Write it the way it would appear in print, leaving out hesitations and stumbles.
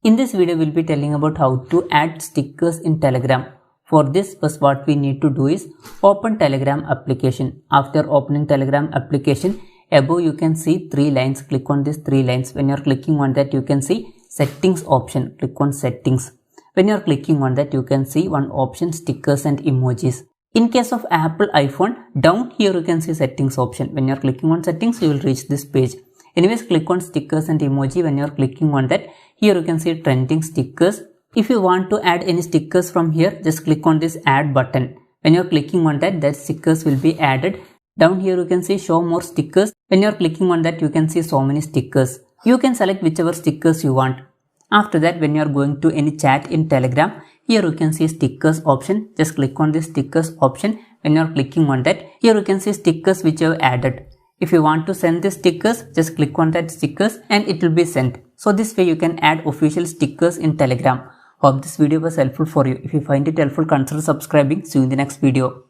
In this video, we'll be telling about how to add stickers in Telegram. For this, first what we need to do is open Telegram application. After opening Telegram application, above you can see three lines. Click on these three lines. When you're clicking on that, you can see settings option. Click on settings. When you're clicking on that, you can see one option stickers and emojis. In case of Apple iPhone, down here you can see settings option. When you're clicking on settings, you will reach this page. Anyways, click on stickers and emoji. When you're clicking on that, here you can see trending stickers. If you want to add any stickers from here, just click on this add button. When you're clicking on that stickers will be added. Down here you can see show more stickers. When you're clicking on that, you can see so many stickers. You can select whichever stickers you want. After that, when you're going to any chat in Telegram, here you can see stickers option. Just click on this stickers option. When you're clicking on that, here you can see stickers which you have added. If you want to send the stickers, just click on that stickers and it will be sent. So this way you can add official stickers in Telegram. Hope this video was helpful for you. If you find it helpful, consider subscribing. See you in the next video.